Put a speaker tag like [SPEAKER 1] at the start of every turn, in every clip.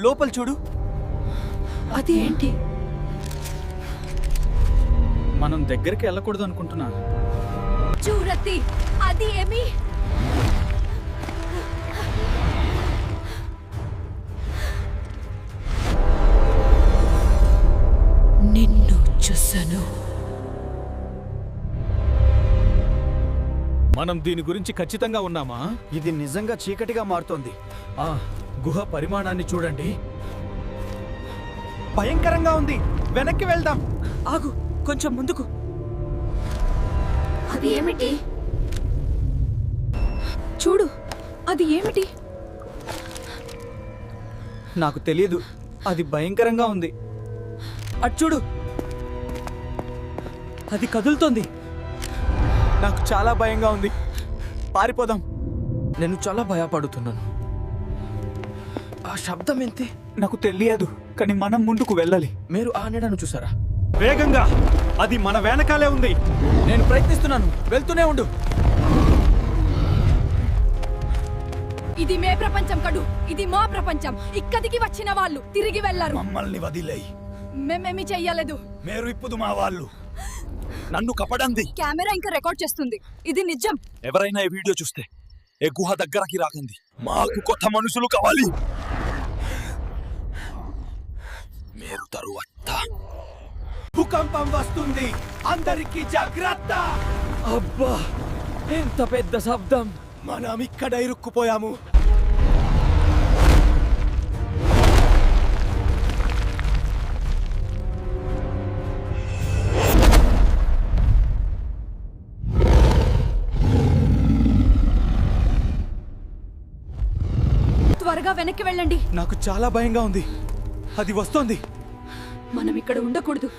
[SPEAKER 1] లోపల చూడు.
[SPEAKER 2] అది ఏంటి?
[SPEAKER 1] మనం దగ్గరికి వెళ్ళకూడదు అనుకుంటున్నా.
[SPEAKER 2] చూరతి, అది ఏమి? నిన్ను చూసాను.
[SPEAKER 1] మనం దీని గురించి ఖచ్చితంగా ఉన్నామా?
[SPEAKER 3] ఇది నిజంగా చీకటిగా మారుతోంది.
[SPEAKER 1] ఆ గుహ పరిమాణాన్ని చూడండి.
[SPEAKER 3] భయంకరంగా ఉంది. వెనక్కి వెళ్దాం.
[SPEAKER 4] ఆగు, కొంచెం ముందుకు.
[SPEAKER 2] అది ఏమిటి? చూడు, అది ఏమిటి?
[SPEAKER 3] నాకు తెలియదు. అది భయంకరంగా ఉంది.
[SPEAKER 4] అటు చూడు, అది కదులుతోంది.
[SPEAKER 3] నాకు చాలా భయంగా ఉంది. పారిపోదాం.
[SPEAKER 4] నేను చాలా భయపడుతున్నాను. ఆ శబ్దం ఏంటి?
[SPEAKER 3] నాకు తెలియదు, కానీ మనం ముందుకు వెళ్ళాలి.
[SPEAKER 4] మీరు ఆ నీడను చూసారా?
[SPEAKER 3] వేగంగా. అది మన వెనకాలే ఉంది.
[SPEAKER 4] నేను ప్రయత్నిస్తున్నాను, వెళ్తూనే ఉండు.
[SPEAKER 2] ఇది మే ప్రపంచం కడు, ఇది మా ప్రపంచం. ఇక్కడికి వచ్చిన వాళ్ళు తిరిగి వెళ్ళరు.
[SPEAKER 3] మమ్మల్ని వదిలేయి.
[SPEAKER 2] మేమేమి చెయ్యలేదు.
[SPEAKER 3] మీరు ఇప్పుడు మా వాళ్ళు.
[SPEAKER 1] నన్ను కపడంది.
[SPEAKER 2] కెమెరా ఇంకా రికార్డ్ చేస్తుంది. ఇది నిజం.
[SPEAKER 1] ఎవరైనా ఈ వీడియో చూస్తే ఏ గుహ దగ్గరకి రాకండి. మాకు కొత్త మనుషులు కావాలి. మీరు తరువాత
[SPEAKER 3] భూకంపం వస్తుంది. అందరికీ జాగ్రత్త.
[SPEAKER 4] అబ్బా, ఎంత పెద్ద శబ్దం!
[SPEAKER 3] మనం ఇక్కడ ఇరుక్కుపోయాము.
[SPEAKER 2] త్వరగా వెనక్కి వెళ్ళండి.
[SPEAKER 3] నాకు చాలా భయంగా ఉంది. అది వస్తోంది.
[SPEAKER 2] మనం ఇక్కడ ఉండకూడదు.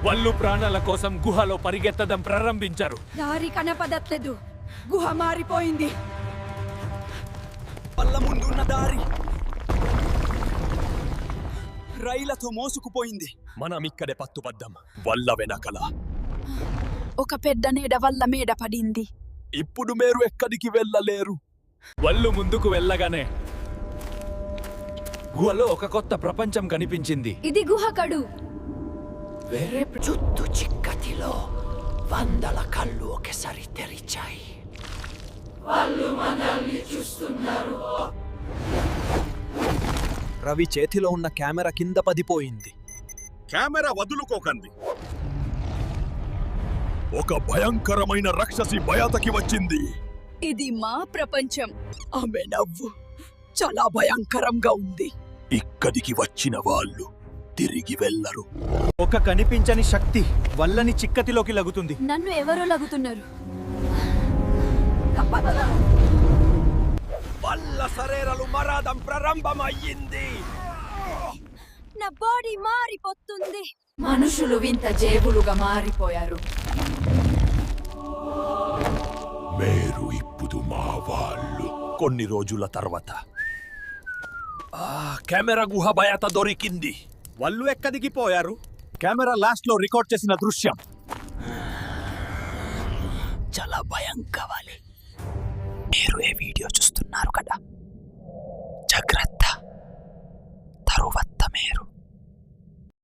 [SPEAKER 1] వాళ్ళు ప్రాణాల కోసం గుహలో పరిగెత్తడం ప్రారంభించారు.
[SPEAKER 2] దారి కనపడట్లేదు. గుహ మారిపోయింది.
[SPEAKER 3] వాళ్ళ ముందున్న దారి రైలతో మోసుకుపోయింది.
[SPEAKER 1] మనం ఇక్కడే పట్టుబడ్డాం. వల్ల వెనకల
[SPEAKER 2] ఒక పెద్ద నీడ వల్ల మేడ పడింది.
[SPEAKER 1] ఇప్పుడు మీరు ఎక్కడికి వెళ్ళలేరు. వాళ్ళు ముందుకు వెళ్ళగానే గుహలో ఒక కొత్త ప్రపంచం కనిపించింది.
[SPEAKER 2] ఇది గుహ కడు.
[SPEAKER 4] వేరే చుట్టూ చిక్కటిలో వందల కళ్ళు ఒకసారి తెరిచాయి. వాళ్ళు మనల్ని చూస్తున్నారు.
[SPEAKER 3] రవి చేతిలో ఉన్న కెమెరా కింద పడిపోయింది.
[SPEAKER 5] కెమెరా వదులుకోకండి. ఒక భయంకరమైన రాక్షసి బయటకి వచ్చింది.
[SPEAKER 2] ఇది మా ప్రపంచం. ఆమె నవ్వు చాలా భయంకరంగా ఉంది.
[SPEAKER 5] ఇక్కడికి వచ్చిన వాళ్ళు తిరిగి వెళ్ళరు.
[SPEAKER 3] ఒక కనిపించని శక్తి వల్లని చిక్కతిలోకి లగుతుంది.
[SPEAKER 2] నన్ను ఎవరో లాగుతున్నారు.
[SPEAKER 3] వల్ల శరీరాలు మరాదం ప్రారంభమయ్యింది.
[SPEAKER 2] నా బాడీ మారిపోతుంది. మనుషులు వింత జేబులుగా మారిపోయారు.
[SPEAKER 5] మీరు ఇప్పుడు మా వాళ్ళు. కొన్ని రోజుల తర్వాత కెమెరా గుహ బయట దొరికింది.
[SPEAKER 3] వాళ్ళు ఎక్కడికి పోయారు? కెమెరా లాస్ట్ లో రికార్డ్ చేసిన దృశ్యం
[SPEAKER 4] చాలా భయం కావాలి.